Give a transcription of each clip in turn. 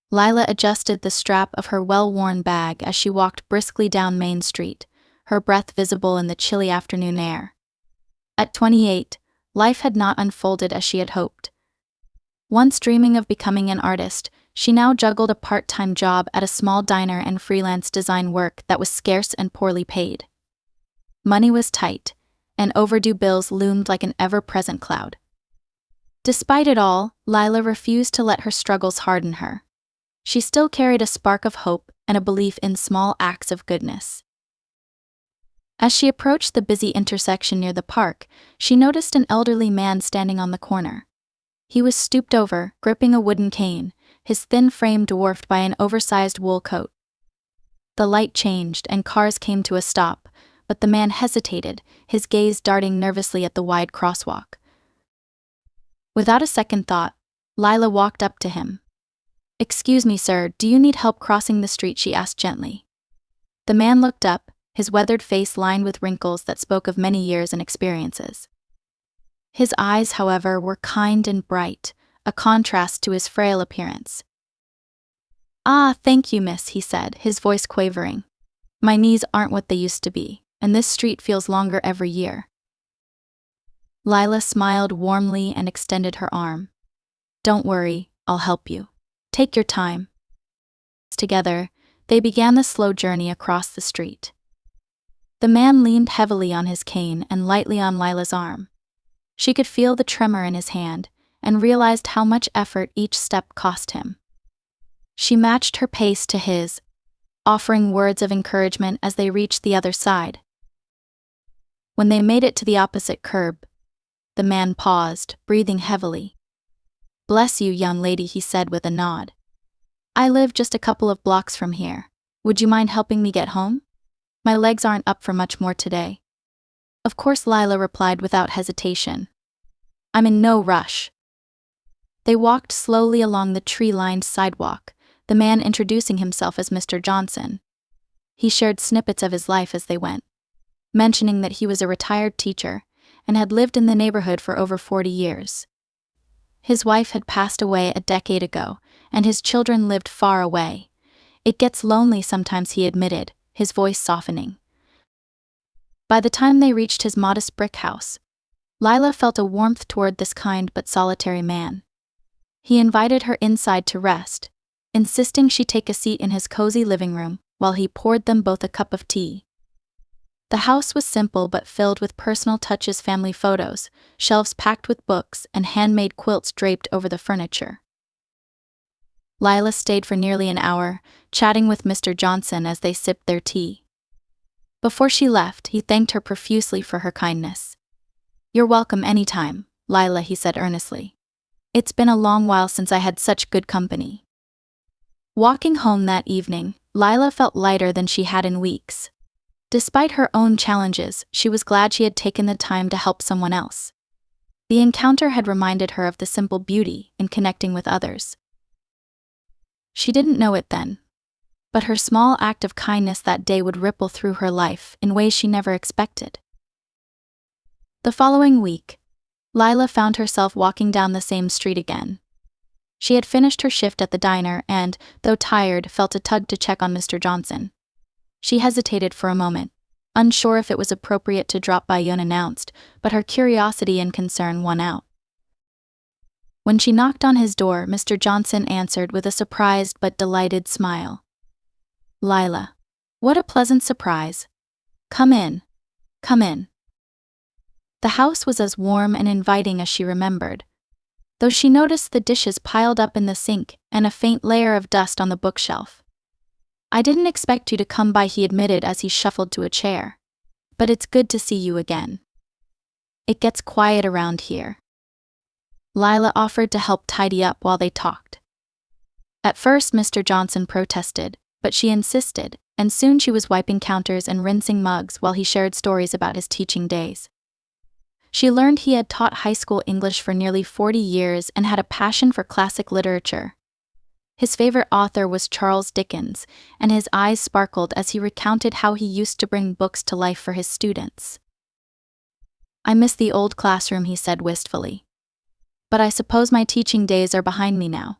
Lila adjusted the strap of her well-worn bag as she walked briskly down Main Street, her breath visible in the chilly afternoon air. At 28, life had not unfolded as she had hoped. Once dreaming of becoming an artist, she now juggled a part-time job at a small diner and freelance design work that was scarce and poorly paid. Money was tight, and overdue bills loomed like an ever-present cloud. Despite it all, Lila refused to let her struggles harden her. She still carried a spark of hope and a belief in small acts of goodness. As she approached the busy intersection near the park, she noticed an elderly man standing on the corner. He was stooped over, gripping a wooden cane, his thin frame dwarfed by an oversized wool coat. The light changed and cars came to a stop, but the man hesitated, his gaze darting nervously at the wide crosswalk. Without a second thought, Lila walked up to him. "Excuse me, sir, do you need help crossing the street?" she asked gently. The man looked up, his weathered face lined with wrinkles that spoke of many years and experiences. His eyes, however, were kind and bright, a contrast to his frail appearance. "Ah, thank you, miss," he said, his voice quavering. "My knees aren't what they used to be, and this street feels longer every year." Lila smiled warmly and extended her arm. "Don't worry, I'll help you. Take your time." Together, they began the slow journey across the street. The man leaned heavily on his cane and lightly on Lila's arm. She could feel the tremor in his hand, and realized how much effort each step cost him. She matched her pace to his, offering words of encouragement as they reached the other side. When they made it to the opposite curb, the man paused, breathing heavily. "Bless you, young lady," he said with a nod. "I live just a couple of blocks from here. Would you mind helping me get home? My legs aren't up for much more today." Of course, Lila replied without hesitation. "I'm in no rush." They walked slowly along the tree-lined sidewalk, the man introducing himself as Mr. Johnson. He shared snippets of his life as they went, mentioning that he was a retired teacher and had lived in the neighborhood for over 40 years. His wife had passed away a decade ago, and his children lived far away. "It gets lonely sometimes," he admitted, his voice softening. By the time they reached his modest brick house, Lila felt a warmth toward this kind but solitary man. He invited her inside to rest, insisting she take a seat in his cozy living room while he poured them both a cup of tea. The house was simple but filled with personal touches: family photos, shelves packed with books, and handmade quilts draped over the furniture. Lila stayed for nearly an hour, chatting with Mr. Johnson as they sipped their tea. Before she left, he thanked her profusely for her kindness. "You're welcome anytime, Lila," he said earnestly. "It's been a long while since I had such good company." Walking home that evening, Lila felt lighter than she had in weeks. Despite her own challenges, she was glad she had taken the time to help someone else. The encounter had reminded her of the simple beauty in connecting with others. She didn't know it then, but her small act of kindness that day would ripple through her life in ways she never expected. The following week, Lila found herself walking down the same street again. She had finished her shift at the diner and, though tired, felt a tug to check on Mr. Johnson. She hesitated for a moment, unsure if it was appropriate to drop by unannounced, but her curiosity and concern won out. When she knocked on his door, Mr. Johnson answered with a surprised but delighted smile. "Lila, what a pleasant surprise. Come in. Come in." The house was as warm and inviting as she remembered, though she noticed the dishes piled up in the sink and a faint layer of dust on the bookshelf. "I didn't expect you to come by," he admitted as he shuffled to a chair. "But it's good to see you again. It gets quiet around here." Lila offered to help tidy up while they talked. At first, Mr. Johnson protested, but she insisted, and soon she was wiping counters and rinsing mugs while he shared stories about his teaching days. She learned he had taught high school English for nearly 40 years and had a passion for classic literature. His favorite author was Charles Dickens, and his eyes sparkled as he recounted how he used to bring books to life for his students. "I miss the old classroom," he said wistfully. "But I suppose my teaching days are behind me now."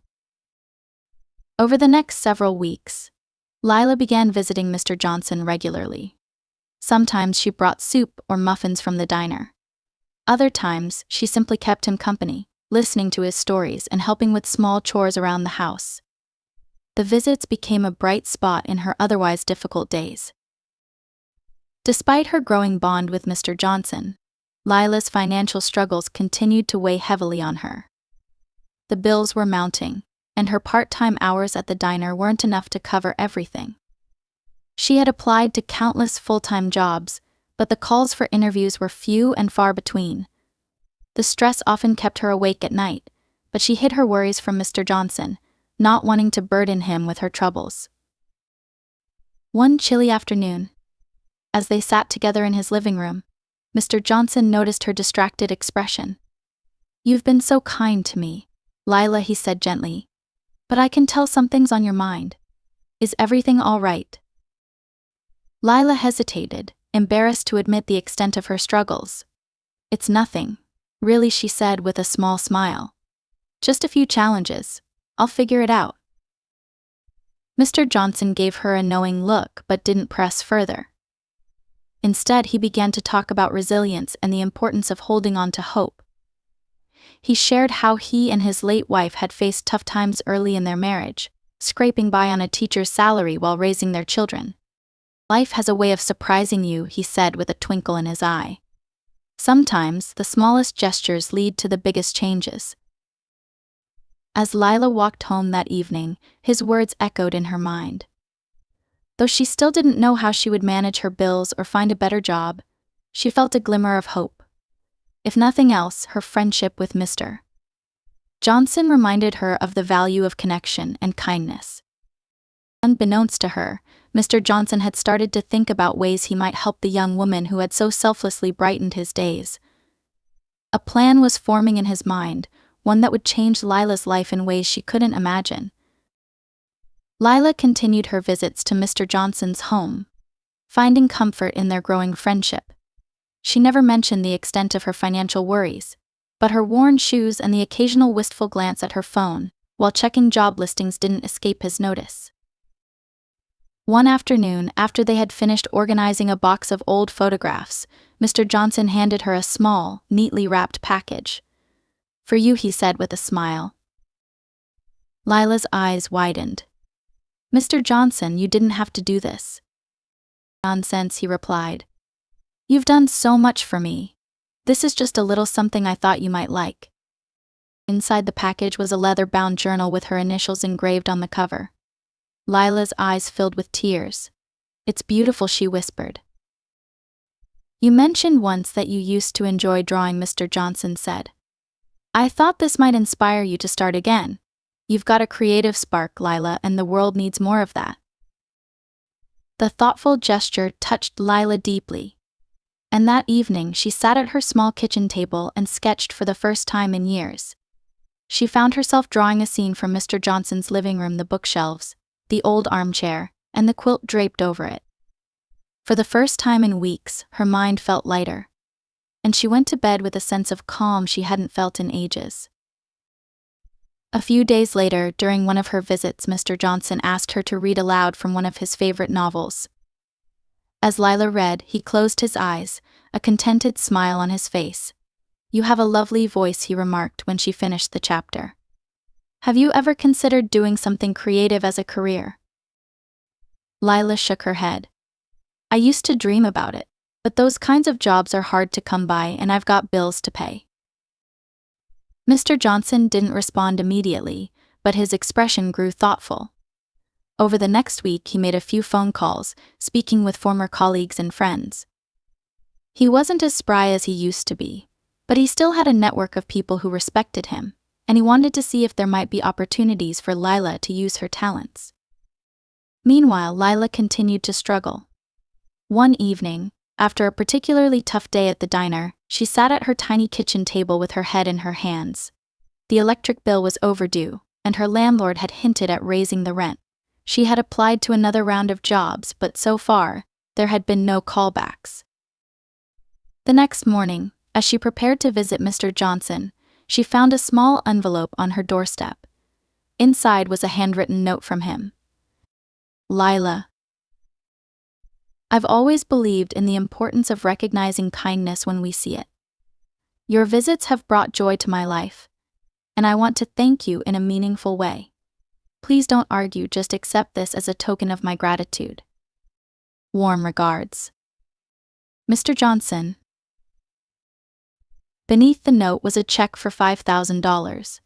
Over the next several weeks, Lila began visiting Mr. Johnson regularly. Sometimes she brought soup or muffins from the diner. Other times, she simply kept him company, listening to his stories and helping with small chores around the house. The visits became a bright spot in her otherwise difficult days. Despite her growing bond with Mr. Johnson, Lila's financial struggles continued to weigh heavily on her. The bills were mounting, and her part-time hours at the diner weren't enough to cover everything. She had applied to countless full-time jobs, but the calls for interviews were few and far between. The stress often kept her awake at night, but she hid her worries from Mr. Johnson, not wanting to burden him with her troubles. One chilly afternoon, as they sat together in his living room, Mr. Johnson noticed her distracted expression. "You've been so kind to me, Lila," he said gently. "But I can tell something's on your mind. Is everything all right?" Lila hesitated, embarrassed to admit the extent of her struggles. "It's nothing, really," she said with a small smile. "Just a few challenges. I'll figure it out." Mr. Johnson gave her a knowing look but didn't press further. Instead, he began to talk about resilience and the importance of holding on to hope. He shared how he and his late wife had faced tough times early in their marriage, scraping by on a teacher's salary while raising their children. "Life has a way of surprising you," he said with a twinkle in his eye. "Sometimes the smallest gestures lead to the biggest changes." As Lila walked home that evening, his words echoed in her mind. Though she still didn't know how she would manage her bills or find a better job, she felt a glimmer of hope. If nothing else, her friendship with Mr. Johnson reminded her of the value of connection and kindness. Unbeknownst to her, Mr. Johnson had started to think about ways he might help the young woman who had so selflessly brightened his days. A plan was forming in his mind, one that would change Lila's life in ways she couldn't imagine. Lila continued her visits to Mr. Johnson's home, finding comfort in their growing friendship. She never mentioned the extent of her financial worries, but her worn shoes and the occasional wistful glance at her phone while checking job listings didn't escape his notice. One afternoon, after they had finished organizing a box of old photographs, Mr. Johnson handed her a small, neatly wrapped package. "For you," he said with a smile. Lila's eyes widened. "Mr. Johnson, you didn't have to do this." "Nonsense," he replied. "You've done so much for me. This is just a little something I thought you might like." Inside the package was a leather-bound journal with her initials engraved on the cover. Lila's eyes filled with tears. "It's beautiful," she whispered. "You mentioned once that you used to enjoy drawing," Mr. Johnson said. "I thought this might inspire you to start again. You've got a creative spark, Lila, and the world needs more of that." The thoughtful gesture touched Lila deeply. And that evening, she sat at her small kitchen table and sketched for the first time in years. She found herself drawing a scene from Mr. Johnson's living room: the bookshelves, the old armchair, and the quilt draped over it. For the first time in weeks, her mind felt lighter, and she went to bed with a sense of calm she hadn't felt in ages. A few days later, during one of her visits, Mr. Johnson asked her to read aloud from one of his favorite novels. As Lila read, he closed his eyes, a contented smile on his face. "You have a lovely voice," he remarked when she finished the chapter. "Have you ever considered doing something creative as a career?" Lila shook her head. "I used to dream about it, but those kinds of jobs are hard to come by and I've got bills to pay." Mr. Johnson didn't respond immediately, but his expression grew thoughtful. Over the next week, he made a few phone calls, speaking with former colleagues and friends. He wasn't as spry as he used to be, but he still had a network of people who respected him, and he wanted to see if there might be opportunities for Lila to use her talents. Meanwhile, Lila continued to struggle. One evening, after a particularly tough day at the diner, she sat at her tiny kitchen table with her head in her hands. The electric bill was overdue, and her landlord had hinted at raising the rent. She had applied to another round of jobs, but so far, there had been no callbacks. The next morning, as she prepared to visit Mr. Johnson, she found a small envelope on her doorstep. Inside was a handwritten note from him. Lila, I've always believed in the importance of recognizing kindness when we see it. Your visits have brought joy to my life, and I want to thank you in a meaningful way. Please don't argue, just accept this as a token of my gratitude. Warm regards, Mr. Johnson. Beneath the note was a check for $5,000.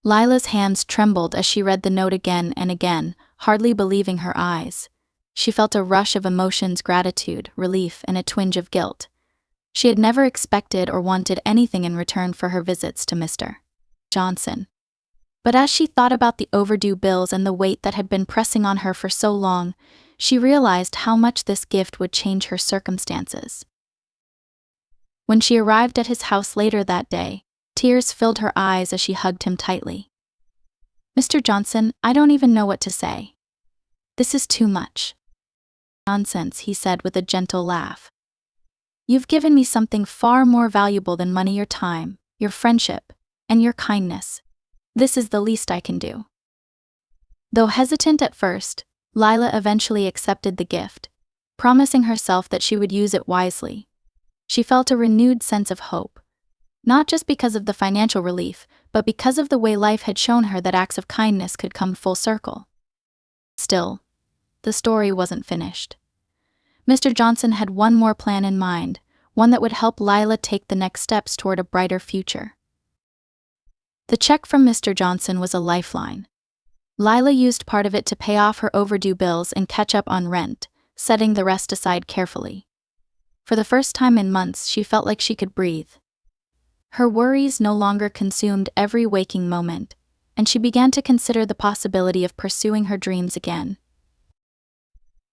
Lila's hands trembled as she read the note again and again, hardly believing her eyes. She felt a rush of emotions: gratitude, relief, and a twinge of guilt. She had never expected or wanted anything in return for her visits to Mr. Johnson. But as she thought about the overdue bills and the weight that had been pressing on her for so long, she realized how much this gift would change her circumstances. When she arrived at his house later that day, tears filled her eyes as she hugged him tightly. Mr. Johnson, I don't even know what to say. This is too much. Nonsense, he said with a gentle laugh. You've given me something far more valuable than money: your time, your friendship, and your kindness. This is the least I can do. Though hesitant at first, Lila eventually accepted the gift, promising herself that she would use it wisely. She felt a renewed sense of hope, not just because of the financial relief, but because of the way life had shown her that acts of kindness could come full circle. Still, the story wasn't finished. Mr. Johnson had one more plan in mind, one that would help Lila take the next steps toward a brighter future. The check from Mr. Johnson was a lifeline. Lila used part of it to pay off her overdue bills and catch up on rent, setting the rest aside carefully. For the first time in months, she felt like she could breathe. Her worries no longer consumed every waking moment, and she began to consider the possibility of pursuing her dreams again.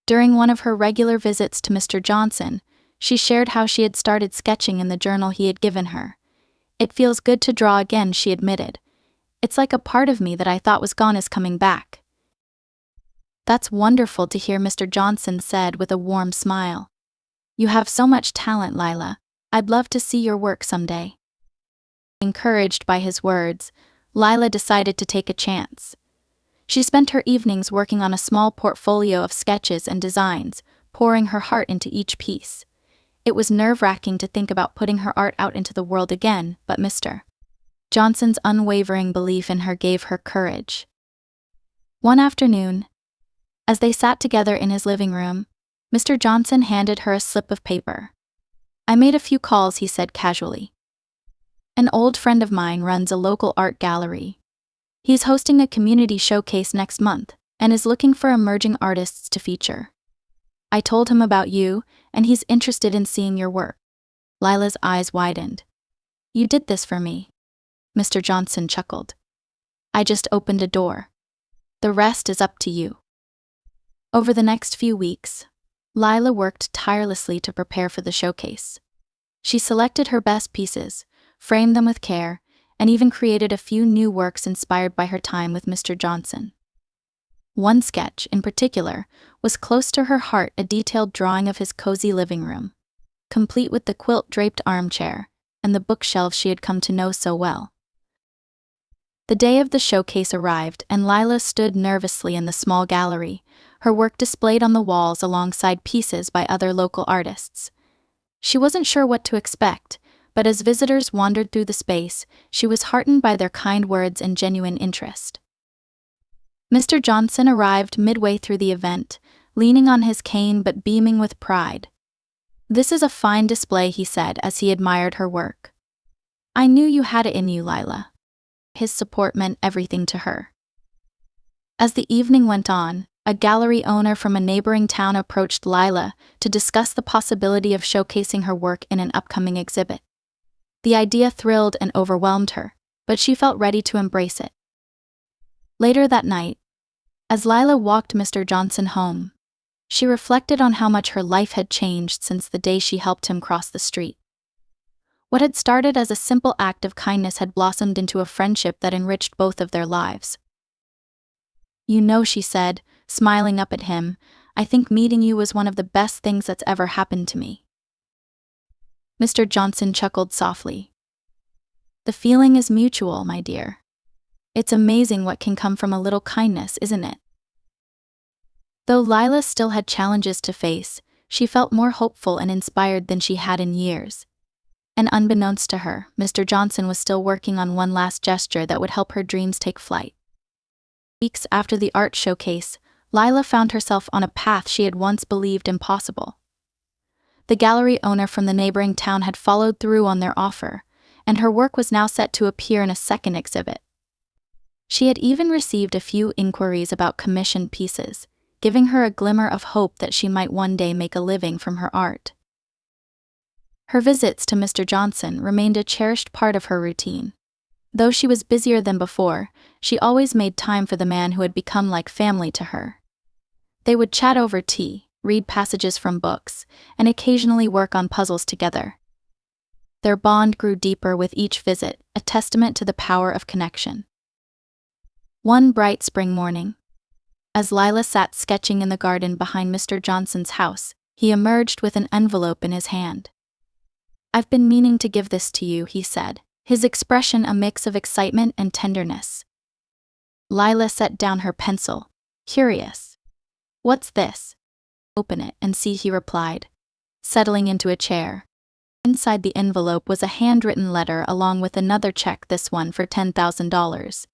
During one of her regular visits to Mr. Johnson, she shared how she had started sketching in the journal he had given her. It feels good to draw again, she admitted. It's like a part of me that I thought was gone is coming back. That's wonderful to hear, Mr. Johnson said with a warm smile. You have so much talent, Lila. I'd love to see your work someday. Encouraged by his words, Lila decided to take a chance. She spent her evenings working on a small portfolio of sketches and designs, pouring her heart into each piece. It was nerve-wracking to think about putting her art out into the world again, but Mr. Johnson's unwavering belief in her gave her courage. One afternoon, as they sat together in his living room, Mr. Johnson handed her a slip of paper. I made a few calls, he said casually. An old friend of mine runs a local art gallery. He's hosting a community showcase next month and is looking for emerging artists to feature. I told him about you, and he's interested in seeing your work. Lila's eyes widened. You did this for me. Mr. Johnson chuckled. I just opened a door. The rest is up to you. Over the next few weeks, Lila worked tirelessly to prepare for the showcase. She selected her best pieces, framed them with care, and even created a few new works inspired by her time with Mr. Johnson. One sketch, in particular, was close to her heart: a detailed drawing of his cozy living room, complete with the quilt-draped armchair and the bookshelves she had come to know so well. The day of the showcase arrived, and Lila stood nervously in the small gallery, her work displayed on the walls alongside pieces by other local artists. She wasn't sure what to expect, but as visitors wandered through the space, she was heartened by their kind words and genuine interest. Mr. Johnson arrived midway through the event, leaning on his cane but beaming with pride. This is a fine display, he said as he admired her work. I knew you had it in you, Lila. His support meant everything to her. As the evening went on, a gallery owner from a neighboring town approached Lila to discuss the possibility of showcasing her work in an upcoming exhibit. The idea thrilled and overwhelmed her, but she felt ready to embrace it. Later that night, as Lila walked Mr. Johnson home, she reflected on how much her life had changed since the day she helped him cross the street. What had started as a simple act of kindness had blossomed into a friendship that enriched both of their lives. You know, she said, smiling up at him, I think meeting you was one of the best things that's ever happened to me. Mr. Johnson chuckled softly. The feeling is mutual, my dear. It's amazing what can come from a little kindness, isn't it? Though Lila still had challenges to face, she felt more hopeful and inspired than she had in years. And unbeknownst to her, Mr. Johnson was still working on one last gesture that would help her dreams take flight. Weeks after the art showcase, Lila found herself on a path she had once believed impossible. The gallery owner from the neighboring town had followed through on their offer, and her work was now set to appear in a second exhibit. She had even received a few inquiries about commissioned pieces, giving her a glimmer of hope that she might one day make a living from her art. Her visits to Mr. Johnson remained a cherished part of her routine. Though she was busier than before, she always made time for the man who had become like family to her. They would chat over tea, read passages from books, and occasionally work on puzzles together. Their bond grew deeper with each visit, a testament to the power of connection. One bright spring morning, as Lila sat sketching in the garden behind Mr. Johnson's house, he emerged with an envelope in his hand. "I've been meaning to give this to you," he said, his expression a mix of excitement and tenderness. Lila set down her pencil, curious. "What's this?" "Open it and see," he replied, settling into a chair. Inside the envelope was a handwritten letter along with another check, this one for $10,000.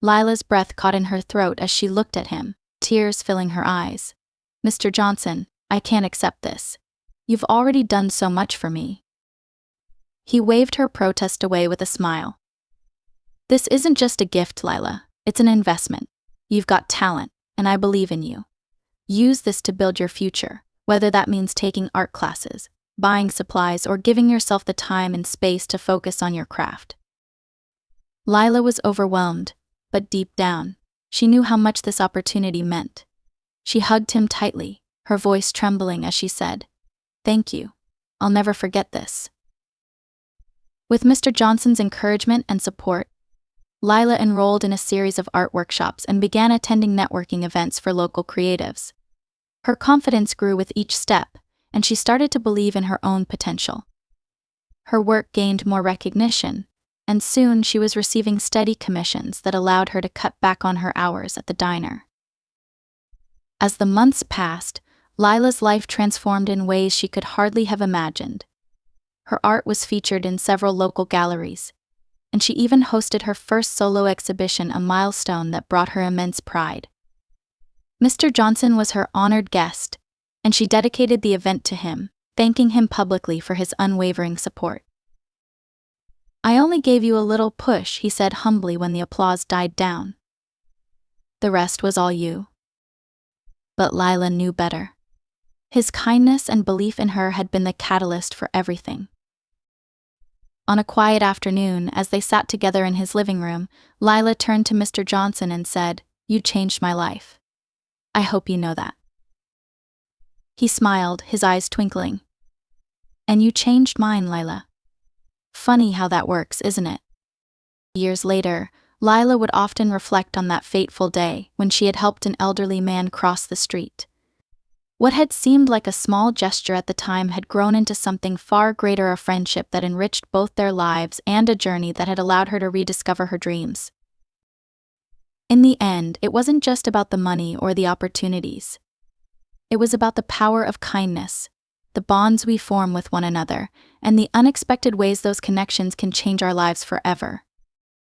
Lila's breath caught in her throat as she looked at him, tears filling her eyes. "Mr. Johnson, I can't accept this. You've already done so much for me." He waved her protest away with a smile. "This isn't just a gift, Lila. It's an investment. You've got talent, and I believe in you. Use this to build your future, whether that means taking art classes, buying supplies, or giving yourself the time and space to focus on your craft." Lila was overwhelmed, but deep down, she knew how much this opportunity meant. She hugged him tightly, her voice trembling as she said, "Thank you. I'll never forget this." With Mr. Johnson's encouragement and support, Lila enrolled in a series of art workshops and began attending networking events for local creatives. Her confidence grew with each step, and she started to believe in her own potential. Her work gained more recognition, and soon she was receiving steady commissions that allowed her to cut back on her hours at the diner. As the months passed, Lila's life transformed in ways she could hardly have imagined. Her art was featured in several local galleries, and she even hosted her first solo exhibition, a milestone that brought her immense pride. Mr. Johnson was her honored guest, and she dedicated the event to him, thanking him publicly for his unwavering support. "I only gave you a little push," he said humbly when the applause died down. "The rest was all you." But Lila knew better. His kindness and belief in her had been the catalyst for everything. On a quiet afternoon, as they sat together in his living room, Lila turned to Mr. Johnson and said, "You changed my life. I hope you know that." He smiled, his eyes twinkling. "And you changed mine, Lila." Funny how that works, isn't it? Years later, Lila would often reflect on that fateful day when she had helped an elderly man cross the street. What had seemed like a small gesture at the time had grown into something far greater, a friendship that enriched both their lives and a journey that had allowed her to rediscover her dreams. In the end, it wasn't just about the money or the opportunities. It was about the power of kindness, the bonds we form with one another, and the unexpected ways those connections can change our lives forever.